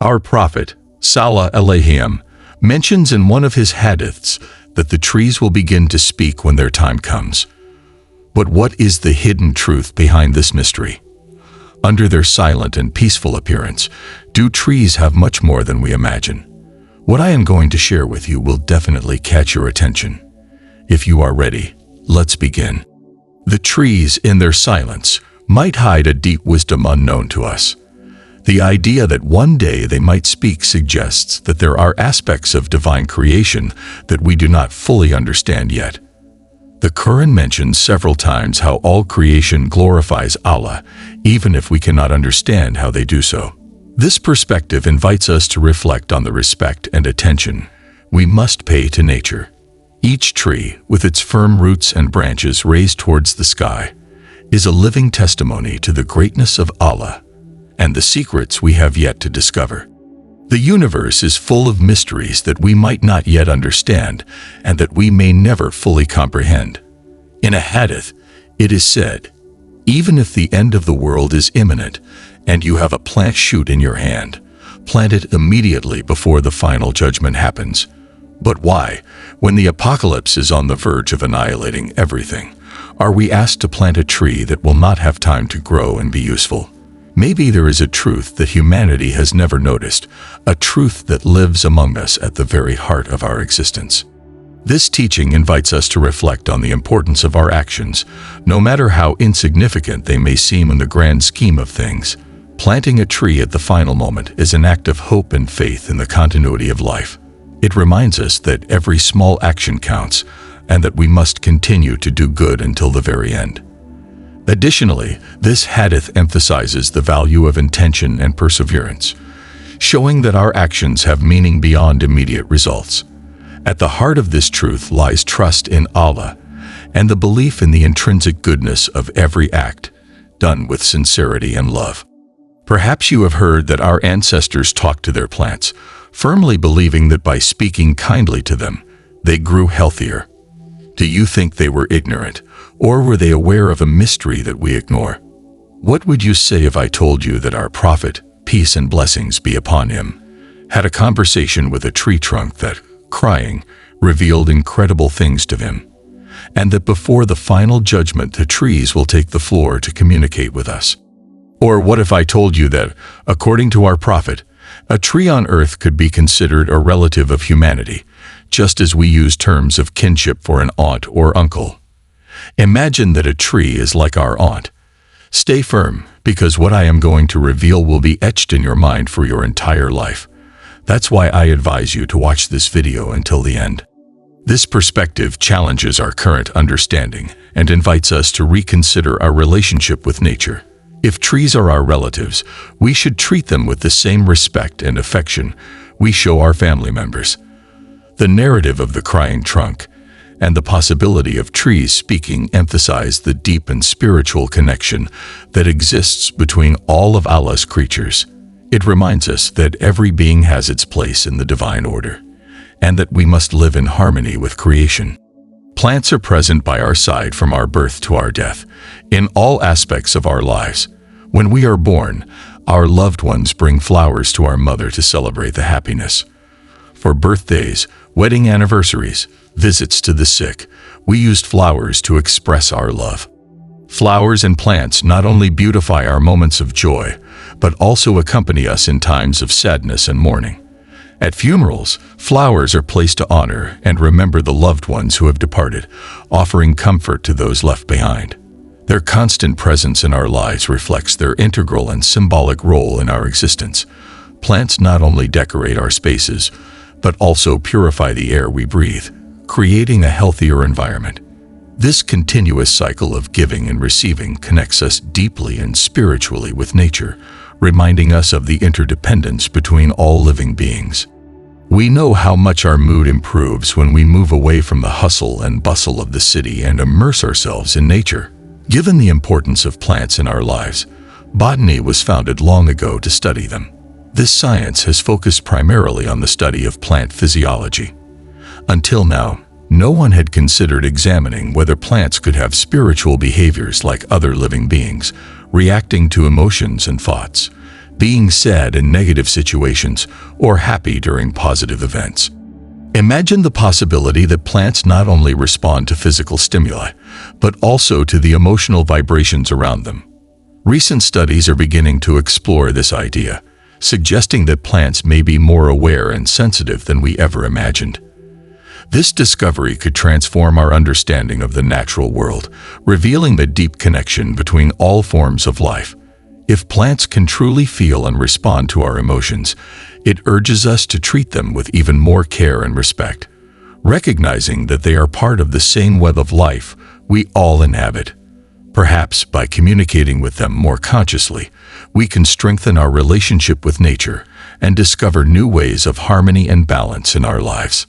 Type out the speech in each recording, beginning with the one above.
Our prophet, Salah Alayhim, mentions in one of his hadiths that the trees will begin to speak when their time comes. But what is the hidden truth behind this mystery? Under their silent and peaceful appearance, do trees have much more than we imagine? What I am going to share with you will definitely catch your attention. If you are ready, let's begin. The trees, in their silence, might hide a deep wisdom unknown to us. The idea that one day they might speak suggests that there are aspects of divine creation that we do not fully understand yet. The Quran mentions several times how all creation glorifies Allah, even if we cannot understand how they do so. This perspective invites us to reflect on the respect and attention we must pay to nature. Each tree, with its firm roots and branches raised towards the sky, is a living testimony to the greatness of Allah and the secrets we have yet to discover. The universe is full of mysteries that we might not yet understand and that we may never fully comprehend. In a hadith, it is said, "Even if the end of the world is imminent and you have a plant shoot in your hand, plant it immediately before the final judgment happens." But why, when the apocalypse is on the verge of annihilating everything, are we asked to plant a tree that will not have time to grow and be useful? Maybe there is a truth that humanity has never noticed, a truth that lives among us at the very heart of our existence. This teaching invites us to reflect on the importance of our actions, no matter how insignificant they may seem in the grand scheme of things. Planting a tree at the final moment is an act of hope and faith in the continuity of life. It reminds us that every small action counts and that we must continue to do good until the very end. Additionally, this hadith emphasizes the value of intention and perseverance, showing that our actions have meaning beyond immediate results. At the heart of this truth lies trust in Allah and the belief in the intrinsic goodness of every act, done with sincerity and love. Perhaps you have heard that our ancestors talked to their plants, firmly believing that by speaking kindly to them, they grew healthier. Do you think they were ignorant, or were they aware of a mystery that we ignore? What would you say if I told you that our prophet, peace and blessings be upon him, had a conversation with a tree trunk that, crying, revealed incredible things to him, and that before the final judgment the trees will take the floor to communicate with us? Or what if I told you that, according to our prophet, a tree on earth could be considered a relative of humanity, just as we use terms of kinship for an aunt or uncle? Imagine that a tree is like our aunt. Stay firm, because what I am going to reveal will be etched in your mind for your entire life. That's why I advise you to watch this video until the end. This perspective challenges our current understanding and invites us to reconsider our relationship with nature. If trees are our relatives, we should treat them with the same respect and affection we show our family members. The narrative of the crying trunk and the possibility of trees speaking emphasize the deep and spiritual connection that exists between all of Allah's creatures. It reminds us that every being has its place in the divine order, and that we must live in harmony with creation. Plants are present by our side from our birth to our death, in all aspects of our lives. When we are born, our loved ones bring flowers to our mother to celebrate the happiness. For birthdays, wedding anniversaries, visits to the sick, we used flowers to express our love. Flowers and plants not only beautify our moments of joy, but also accompany us in times of sadness and mourning. At funerals, flowers are placed to honor and remember the loved ones who have departed, offering comfort to those left behind. Their constant presence in our lives reflects their integral and symbolic role in our existence. Plants not only decorate our spaces, but also purify the air we breathe, creating a healthier environment. This continuous cycle of giving and receiving connects us deeply and spiritually with nature, reminding us of the interdependence between all living beings. We know how much our mood improves when we move away from the hustle and bustle of the city and immerse ourselves in nature. Given the importance of plants in our lives, botany was founded long ago to study them. This science has focused primarily on the study of plant physiology. Until now, no one had considered examining whether plants could have spiritual behaviors like other living beings, reacting to emotions and thoughts. being sad in negative situations or happy during positive events. Imagine the possibility that plants not only respond to physical stimuli, but also to the emotional vibrations around them. Recent studies are beginning to explore this idea, suggesting that plants may be more aware and sensitive than we ever imagined. This discovery could transform our understanding of the natural world, revealing the deep connection between all forms of life. If plants can truly feel and respond to our emotions, it urges us to treat them with even more care and respect, recognizing that they are part of the same web of life we all inhabit. Perhaps by communicating with them more consciously, we can strengthen our relationship with nature and discover new ways of harmony and balance in our lives.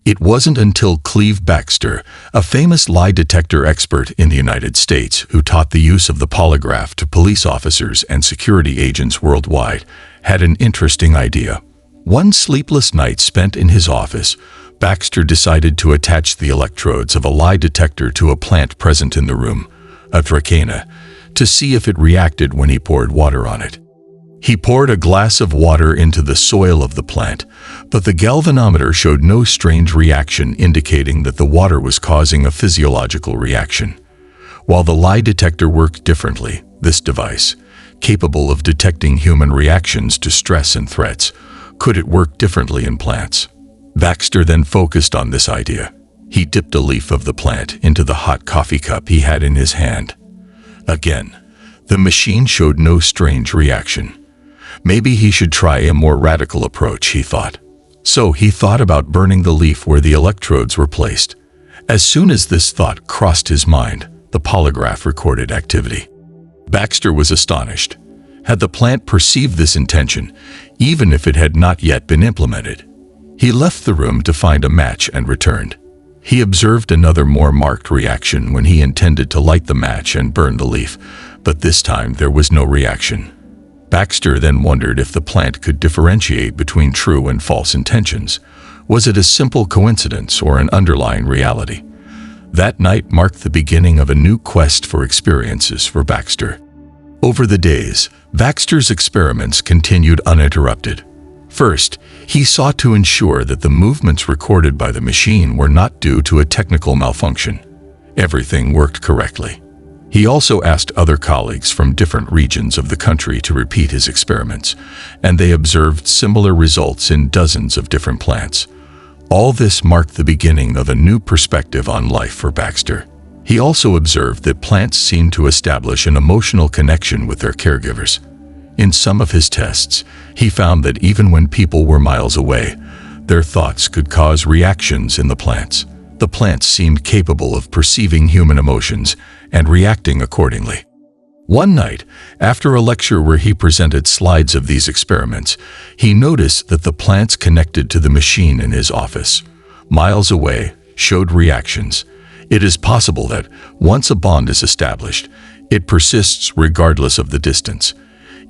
It wasn't until Cleve Baxter, a famous lie detector expert in the United States who taught the use of the polygraph to police officers and security agents worldwide, had an interesting idea. One sleepless night spent in his office, Baxter decided to attach the electrodes of a lie detector to a plant present in the room, a trachena, to see if it reacted when he poured water on it. He poured a glass of water into the soil of the plant, but the galvanometer showed no strange reaction, indicating that the water was causing a physiological reaction. While the lie detector worked differently, this device, capable of detecting human reactions to stress and threats, could it work differently in plants? Baxter then focused on this idea. He dipped a leaf of the plant into the hot coffee cup he had in his hand. Again, the machine showed no strange reaction. Maybe he should try a more radical approach, he thought. So he thought about burning the leaf where the electrodes were placed. As soon as this thought crossed his mind, the polygraph recorded activity. Baxter was astonished. Had the plant perceived this intention, even if it had not yet been implemented? He left the room to find a match and returned. He observed another more marked reaction when he intended to light the match and burn the leaf, but this time there was no reaction. Baxter then wondered if the plant could differentiate between true and false intentions. Was it a simple coincidence or an underlying reality? That night marked the beginning of a new quest for experiences for Baxter. Over the days, Baxter's experiments continued uninterrupted. First, he sought to ensure that the movements recorded by the machine were not due to a technical malfunction. Everything worked correctly. He also asked other colleagues from different regions of the country to repeat his experiments, and they observed similar results in dozens of different plants. All this marked the beginning of a new perspective on life for Baxter. He also observed that plants seemed to establish an emotional connection with their caregivers. In some of his tests, he found that even when people were miles away, their thoughts could cause reactions in the plants. The plants seemed capable of perceiving human emotions and reacting accordingly. One night, after a lecture where he presented slides of these experiments, he noticed that the plants connected to the machine in his office, miles away, showed reactions. It is possible that, once a bond is established, it persists regardless of the distance.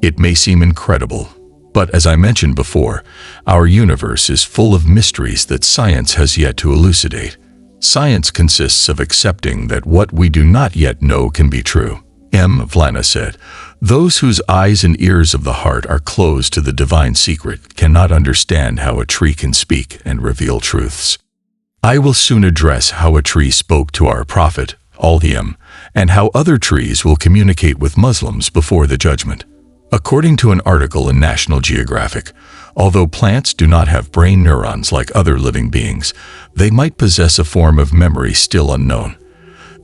It may seem incredible, but as I mentioned before, our universe is full of mysteries that science has yet to elucidate. Science consists of accepting that what we do not yet know can be true. M. Vlana said, "Those whose eyes and ears of the heart are closed to the divine secret cannot understand how a tree can speak and reveal truths." I will soon address how a tree spoke to our prophet, Al-Him, and how other trees will communicate with Muslims before the judgment. According to an article in National Geographic, although plants do not have brain neurons like other living beings, they might possess a form of memory still unknown.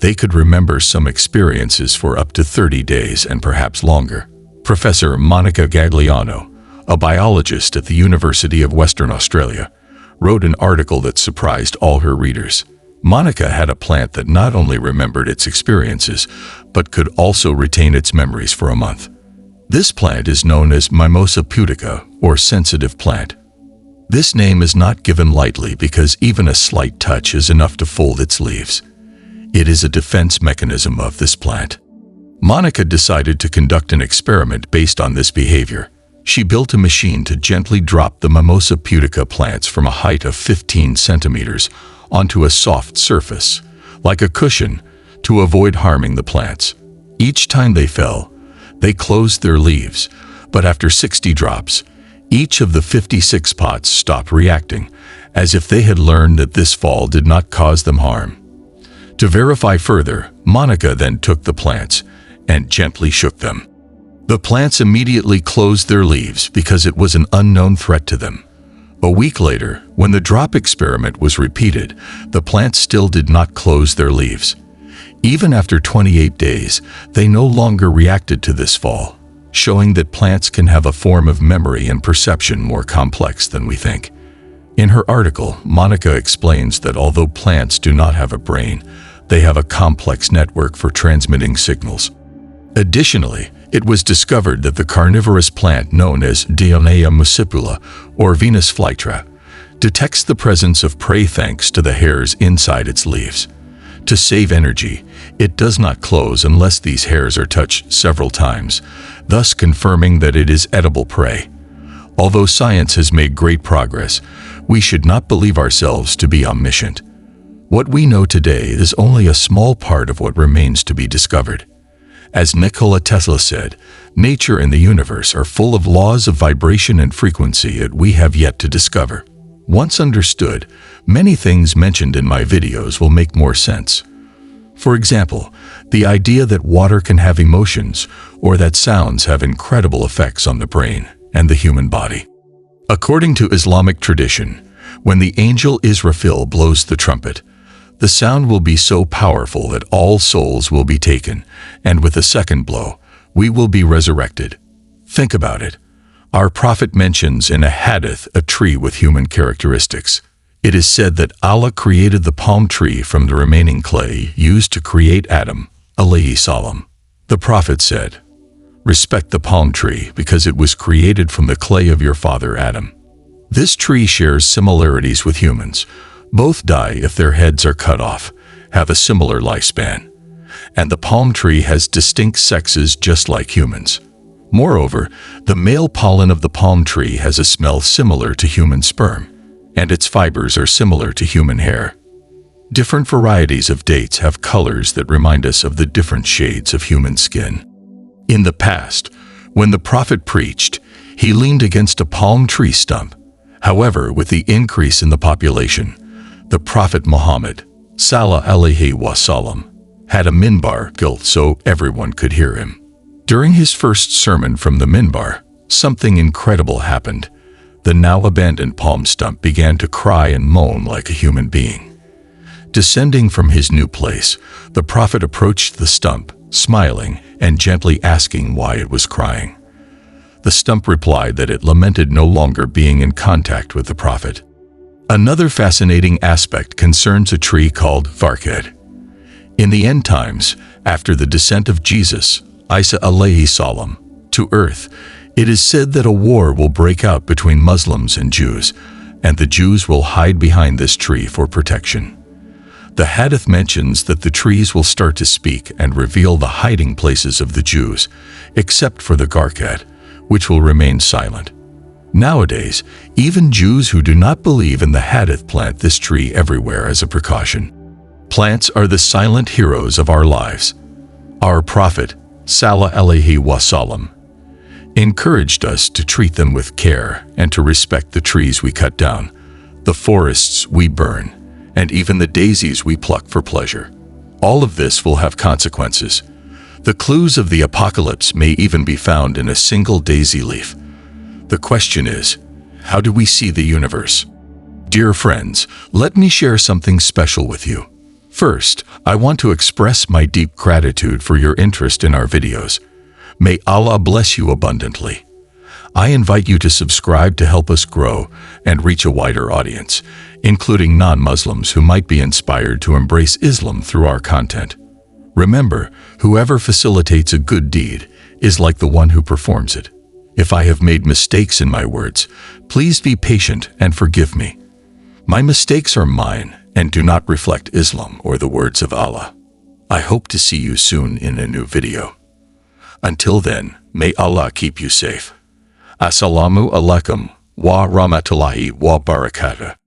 They could remember some experiences for up to 30 days and perhaps longer. Professor Monika Gagliano, a biologist at the University of Western Australia, wrote an article that surprised all her readers. Monika had a plant that not only remembered its experiences, but could also retain its memories for a month. This plant is known as Mimosa pudica, or sensitive plant. This name is not given lightly because even a slight touch is enough to fold its leaves. It is a defense mechanism of this plant. Monika decided to conduct an experiment based on this behavior. She built a machine to gently drop the Mimosa pudica plants from a height of 15 centimeters onto a soft surface, like a cushion, to avoid harming the plants. Each time they fell, they closed their leaves, But after 60 drops, each of the 56 pots stopped reacting, as if they had learned that this fall did not cause them harm. To verify further, Monika then took the plants and gently shook them. The plants immediately closed their leaves because it was an unknown threat to them. A week later, when the drop experiment was repeated, the plants still did not close their leaves. Even after 28 days, they no longer reacted to this fall, showing that plants can have a form of memory and perception more complex than we think. In her article, Monika explains that although plants do not have a brain, they have a complex network for transmitting signals. Additionally, it was discovered that the carnivorous plant known as Dionea muscipula, or Venus flytrap, detects the presence of prey thanks to the hairs inside its leaves. To save energy, it does not close unless these hairs are touched several times, thus confirming that it is edible prey. Although science has made great progress, we should not believe ourselves to be omniscient. What we know today is only a small part of what remains to be discovered. As Nikola Tesla said, nature and the universe are full of laws of vibration and frequency that we have yet to discover. Once understood, many things mentioned in my videos will make more sense. For example, the idea that water can have emotions, or that sounds have incredible effects on the brain and the human body. According to Islamic tradition, when the angel Israfil blows the trumpet, the sound will be so powerful that all souls will be taken, and with a second blow, we will be resurrected. Think about it. Our prophet mentions in a hadith a tree with human characteristics. It is said that Allah created the palm tree from the remaining clay used to create Adam, alayhi salam. The prophet said, "Respect the palm tree because it was created from the clay of your father Adam." This tree shares similarities with humans. Both die if their heads are cut off, have a similar lifespan, and the palm tree has distinct sexes just like humans. Moreover, the male pollen of the palm tree has a smell similar to human sperm, and its fibers are similar to human hair. Different varieties of dates have colors that remind us of the different shades of human skin. In the past, when the prophet preached, he leaned against a palm tree stump. However, with the increase in the population, the Prophet Muhammad, Sallallahu Alaihi Wasallam, had a minbar built so everyone could hear him. During his first sermon from the minbar, something incredible happened. The now abandoned palm stump began to cry and moan like a human being. Descending from his new place, the Prophet approached the stump, smiling and gently asking why it was crying. The stump replied that it lamented no longer being in contact with the Prophet. Another fascinating aspect concerns a tree called Varked. In the end times, after the descent of Jesus, Isa alayhi salam, to earth, it is said that a war will break out between Muslims and Jews, and the Jews will hide behind this tree for protection. The hadith mentions that the trees will start to speak and reveal the hiding places of the Jews, except for the Garkad, which will remain silent. Nowadays, even Jews who do not believe in the hadith plant this tree everywhere as a precaution. Plants are the silent heroes of our lives. Our Prophet, Sallallahu Alaihi Wasallam, encouraged us to treat them with care and to respect the trees we cut down, the forests we burn, and even the daisies we pluck for pleasure. All of this will have consequences. The clues of the apocalypse may even be found in a single daisy leaf. The question is, how do we see the universe? Dear friends, let me share something special with you. First, I want to express my deep gratitude for your interest in our videos. May Allah bless you abundantly. I invite you to subscribe to help us grow and reach a wider audience, including non-Muslims who might be inspired to embrace Islam through our content. Remember, whoever facilitates a good deed is like the one who performs it. If I have made mistakes in my words, please be patient and forgive me. My mistakes are mine and do not reflect Islam or the words of Allah. I hope to see you soon in a new video. Until then, may Allah keep you safe. Assalamu alaikum wa rahmatullahi wa barakatuh.